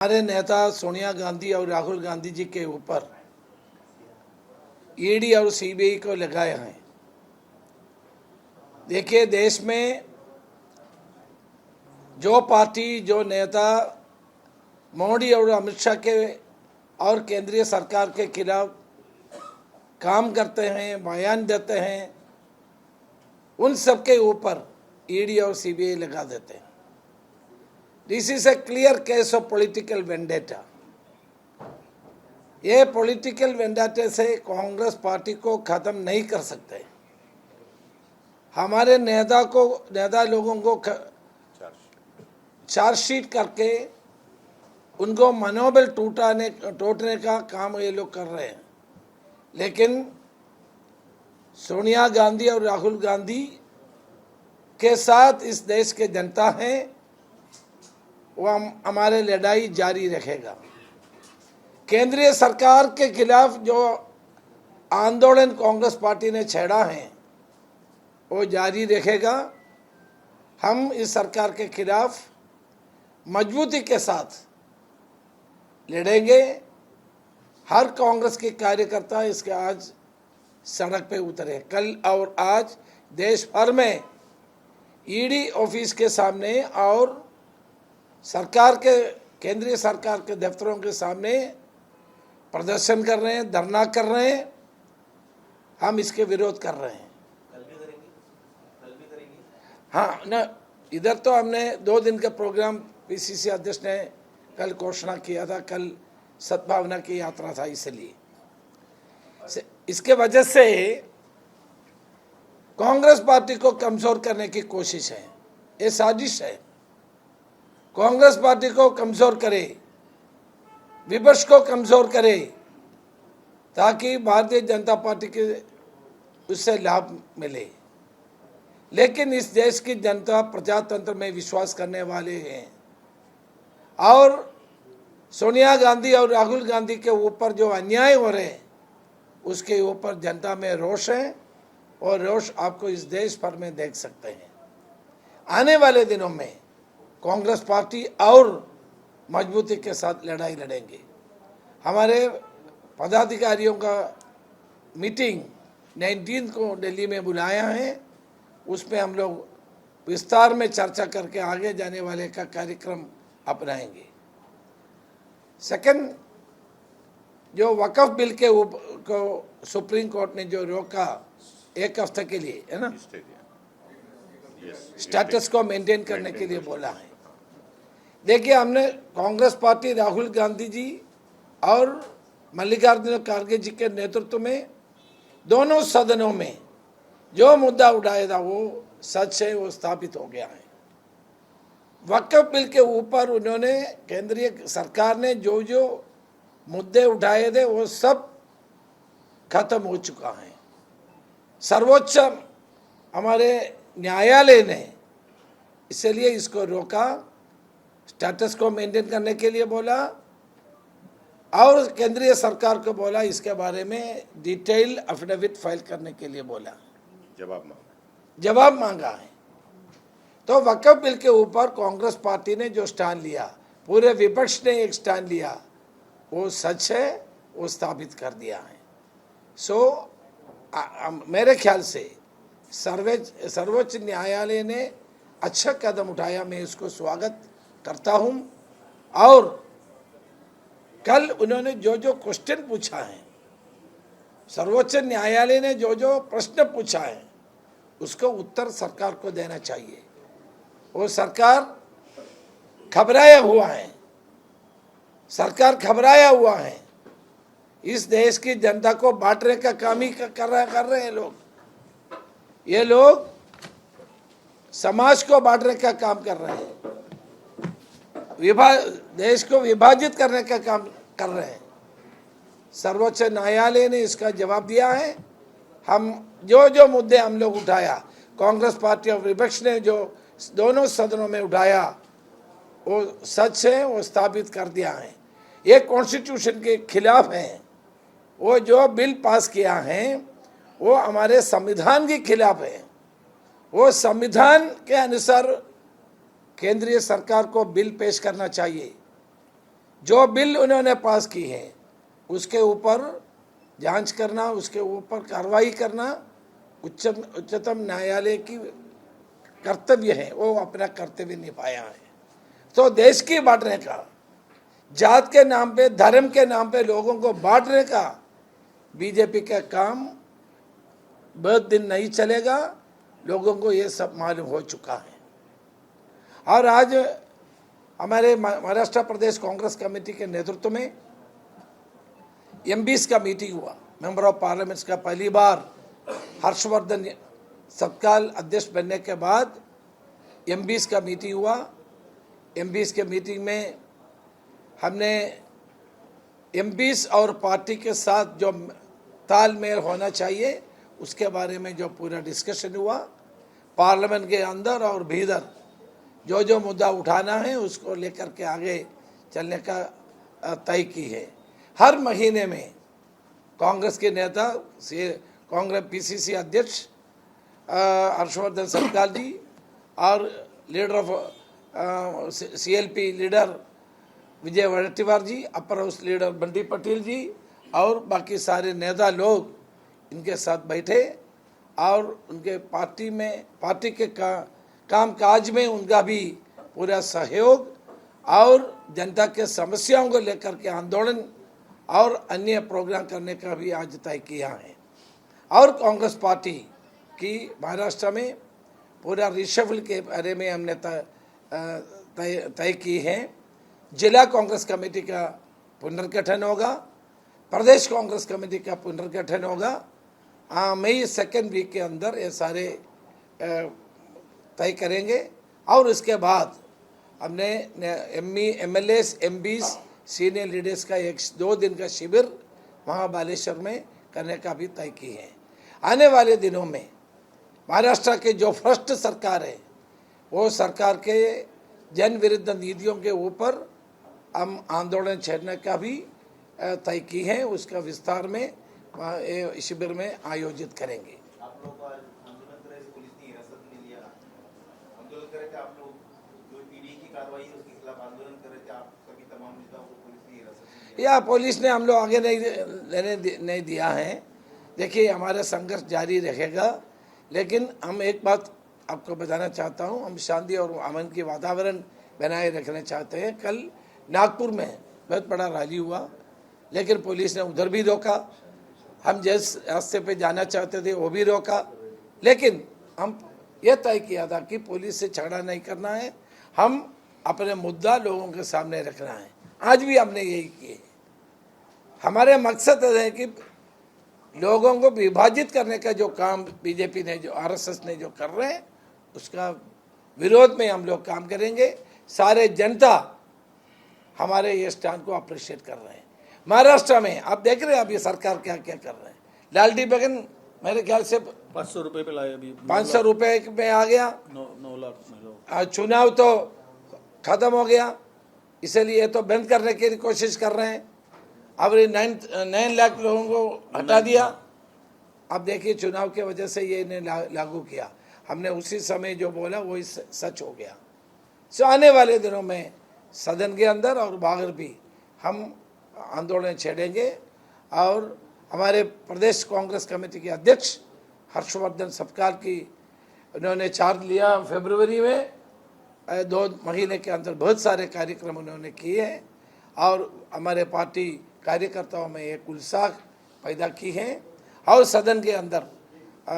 हमारे नेता सोनिया गांधी और राहुल गांधी जी के ऊपर ईडी और सीबीआई को लगाए हैं। देखिए, देश में जो पार्टी, जो नेता मोदी और अमित शाह के और केंद्रीय सरकार के खिलाफ काम करते हैं, बयान देते हैं, उन सब के ऊपर ईडी और सीबीआई लगा देते हैं। This is a clear case of political vendetta. ये पॉलिटिकल वेंडेटा से कांग्रेस पार्टी को खत्म नहीं कर सकते। हमारे नेता लोगों को चार्जशीट करके उनको मनोबल टूटने का काम ये लोग कर रहे हैं। लेकिन सोनिया गांधी और राहुल गांधी के साथ इस देश के जनता है, वो हमारे लड़ाई जारी रखेगा। केंद्रीय सरकार के खिलाफ जो आंदोलन कांग्रेस पार्टी ने छेड़ा है वो जारी रखेगा। हम इस सरकार के खिलाफ मजबूती के साथ लड़ेंगे। हर कांग्रेस के कार्यकर्ता इसके आज सड़क पे उतरे। कल और आज देश भर में ईडी ऑफिस के सामने और सरकार के केंद्रीय सरकार के दफ्तरों के सामने प्रदर्शन कर रहे हैं, धरना कर रहे हैं। हम इसके विरोध कर रहे हैं। कल भी करेंगे। हाँ न, इधर तो हमने 2 दिन का प्रोग्राम पीसीसी अध्यक्ष ने कल घोषणा किया था। कल सद्भावना की यात्रा था, इसलिए इसके वजह से कांग्रेस पार्टी को कमजोर करने की कोशिश है। ये साजिश है। कांग्रेस पार्टी को कमजोर करे, विपक्ष को कमजोर करे, ताकि भारतीय जनता पार्टी के उससे लाभ मिले। लेकिन इस देश की जनता प्रजातंत्र में विश्वास करने वाले हैं और सोनिया गांधी और राहुल गांधी के ऊपर जो अन्याय हो रहे हैं उसके ऊपर जनता में रोष है, और रोष आपको इस देश भर में देख सकते हैं। आने वाले दिनों में कांग्रेस पार्टी और मजबूती के साथ लड़ाई लड़ेंगे। हमारे पदाधिकारियों का मीटिंग 19 को दिल्ली में बुलाया है। उसमें हम लोग विस्तार में चर्चा करके आगे जाने वाले का कार्यक्रम अपनाएंगे। सेकंड, जो वक़्फ़ बिल के को सुप्रीम कोर्ट ने जो रोका 1 हफ्ते के लिए, है ना, स्टेटस को मेंटेन करने के लिए बोला है। देखिए, हमने कांग्रेस पार्टी राहुल गांधी जी और मल्लिकार्जुन खड़गे जी के नेतृत्व में दोनों सदनों में जो मुद्दा उठाया था वो सच है, वो स्थापित हो गया है। वक़्फ़ बिल के ऊपर उन्होंने, केंद्रीय सरकार ने जो जो मुद्दे उठाए थे वो सब खत्म हो चुका है। सर्वोच्च हमारे न्यायालय ने इसलिए इसको रोका, स्टेटस को मेंटेन करने के लिए बोला, और केंद्रीय सरकार को बोला इसके बारे में डिटेल एफिडेविट फाइल करने के लिए बोला, जवाब मांगा है। तो वक़्फ़ बिल के ऊपर कांग्रेस पार्टी ने जो स्टैंड लिया, पूरे विपक्ष ने एक स्टैंड लिया, वो सच है, वो स्थापित कर दिया है। मेरे ख्याल से सर्वोच्च न्यायालय ने अच्छा कदम उठाया। मैं इसको स्वागत करता हूं। और कल उन्होंने जो जो क्वेश्चन पूछा है, सर्वोच्च न्यायालय ने जो जो प्रश्न पूछा है, उसको उत्तर सरकार को देना चाहिए। वो सरकार घबराया हुआ है। सरकार घबराया हुआ है। इस देश की जनता को बांटने का काम ही कर रहे हैं लोग। ये लोग समाज को बांटने का काम कर रहे हैं, देश को विभाजित करने का काम कर रहे हैं। सर्वोच्च न्यायालय ने इसका जवाब दिया है। हम जो जो मुद्दे हम लोग उठाया, कांग्रेस पार्टी और विपक्ष ने जो दोनों सदनों में उठाया, वो सच है, वो स्थापित कर दिया है। ये कॉन्स्टिट्यूशन के खिलाफ है। वो जो बिल पास किया है वो हमारे संविधान के खिलाफ है। वो संविधान के अनुसार केंद्रीय सरकार को बिल पेश करना चाहिए। जो बिल उन्होंने पास की है उसके ऊपर जांच करना, उसके ऊपर कार्रवाई करना उच्चतम न्यायालय की कर्तव्य है। वो अपना कर्तव्य निभाया है। तो देश की बांटने का, जात के नाम पे, धर्म के नाम पे लोगों को बांटने का बीजेपी का काम बहुत दिन नहीं चलेगा। लोगों को ये सब मालूम हो चुका है। और आज हमारे महाराष्ट्र प्रदेश कांग्रेस कमेटी के नेतृत्व में एमपीज का मीटिंग हुआ, मेंबर ऑफ पार्लियामेंट्स का। पहली बार हर्षवर्धन सत्काल अध्यक्ष बनने के बाद एमपीज का मीटिंग हुआ। एमपीज के मीटिंग में हमने एमपीज और पार्टी के साथ जो तालमेल होना चाहिए उसके बारे में जो पूरा डिस्कशन हुआ। पार्लियामेंट के अंदर और भीतर जो जो मुद्दा उठाना है उसको लेकर के आगे चलने का तय की है। हर महीने में कांग्रेस के नेता, कांग्रेस पीसीसी अध्यक्ष हर्षवर्धन सत्काल जी और leader of CLP leader Vijay Wadettiwar ji, upper house leader Bunty Patel ji और बाकी सारे नेता लोग इनके साथ बैठे और उनके पार्टी के काम काज में उनका भी पूरा सहयोग और जनता के समस्याओं को लेकर के आंदोलन और अन्य प्रोग्राम करने का भी आज तय किया है। और कांग्रेस पार्टी की महाराष्ट्र में पूरा रिशफल के बारे में हमने तय की है। जिला कांग्रेस कमेटी का पुनर्गठन होगा, प्रदेश कांग्रेस कमेटी का पुनर्गठन होगा। मई सेकेंड वीक के अंदर ये सारे तय करेंगे। और इसके बाद हमने एमएलए एमपीज सीनियर लीडर्स का 2 दिन का शिविर वहाँ बालेश्वर में करने का भी तय की है। आने वाले दिनों में महाराष्ट्र के जो भ्रष्ट सरकार है वो सरकार के जन विरुद्ध नीतियों के ऊपर हम आंदोलन छेड़ने का भी तय की है। उसका विस्तार में शिविर में आयोजित करेंगे। आप लोग को आज आंदोलन करे से पुलिस ने हिरासत में लिया। आंदोलन करे थे आप लोग, जो ईडी की कार्रवाई है उसके खिलाफ आंदोलन कर रहे थे, आप सभी तमाम नेताओं को पुलिस ने हिरासत में लिया। या पुलिस ने हम लोग आगे नहीं दिया है। देखिए, हमारा संघर्ष जारी रहेगा, लेकिन हम एक बात आपको बताना चाहता हूँ, हम शांति और अमन की वातावरण बनाए रखना चाहते हैं। कल नागपुर में बहुत बड़ा रैली हुआ, लेकिन पुलिस ने उधर भी रोका। हम जिस रास्ते पे जाना चाहते थे वो भी रोका, लेकिन हम ये तय किया था कि पुलिस से झगड़ा नहीं करना है, हम अपने मुद्दा लोगों के सामने रखना है। आज भी हमने यही किए। हमारे मकसद है कि लोगों को विभाजित करने का जो काम बीजेपी ने, जो आरएसएस ने जो कर रहे हैं, उसका विरोध में हम लोग काम करेंगे। सारे जनता हमारे ये स्टैंड को अप्रिशिएट कर रहे हैं। महाराष्ट्र में आप देख रहे हैं अभी सरकार क्या क्या कर रहे हैं। लालटी बगन मेरे ख्याल से 500 रुपए पे लाए, अभी 500 रुपए में आ गया। 9 लाख। चुनाव तो खत्म हो गया, इसलिए तो बंद करने की कोशिश कर रहे हैं। अब 9 लाख लोगों को हटा दिया। अब देखिए, चुनाव के वजह से ये ने लागू किया। हमने उसी समय जो बोला वही सच हो गया। सो आने वाले दिनों में सदन के अंदर और बाहर भी हम आंदोलन छेड़ेंगे। और हमारे प्रदेश कांग्रेस कमेटी के अध्यक्ष हर्षवर्धन सत्काल की उन्होंने चार्ज लिया फरवरी में। 2 महीने के अंदर बहुत सारे कार्यक्रम उन्होंने किए हैं और हमारे पार्टी कार्यकर्ताओं में एक उत्साह पैदा की है। और सदन के अंदर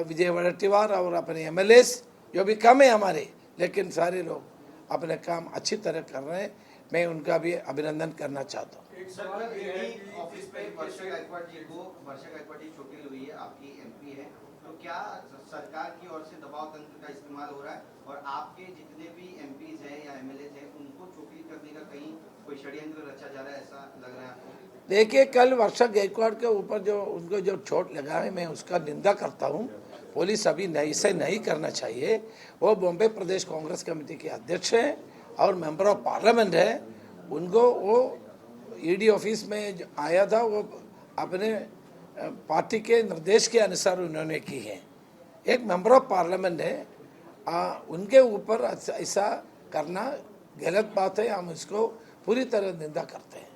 विजय वडेट्टीवार और अपने एमएलए जो भी कम है हमारे, लेकिन सारे लोग अपने काम अच्छी तरह कर रहे हैं। मैं उनका भी अभिनंदन करना चाहता हूँ। ऑफिस पे वर्षा गायकवाड़ जी चोटिल हुई है, आपकी एमपी है, तो क्या सरकार की ओर से दबाव तंत्र का इस्तेमाल हो रहा है और आपके जितने भी एमपीज हैं या एमएलए हैं उनको चोटिल करने का कहीं कोई षड्यंत्र रचा जा रहा है, ऐसा लग रहा है आपको? देखिए, कल वर्षा गायकवाड़ के ऊपर जो उनको जो चोट लगा है, मैं उसका निंदा करता हूँ। पुलिस अभी इसे नहीं करना चाहिए। वो बॉम्बे प्रदेश कांग्रेस कमेटी के अध्यक्ष हैं और मेंबर ऑफ पार्लियामेंट है। उनको वो ईडी ऑफिस में जो आया था वो अपने पार्टी के निर्देश के अनुसार उन्होंने की है। एक मेंबर ऑफ पार्लियामेंट है, उनके ऊपर ऐसा करना गलत बात है। हम इसको पूरी तरह निंदा करते हैं।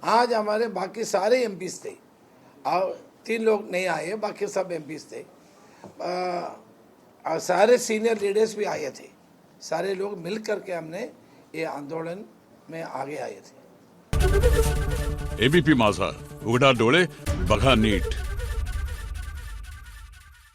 आज हमारे बाकी सारे एमपीज थे और 3 लोग नहीं आए, बाकी सब एमपीज थे। और सारे सीनियर लीडर्स भी आए थे। सारे लोग मिल करके हमने ये आंदोलन में आगे आए थे। एबीपी माझा, उघडा डोळे बघा नीट।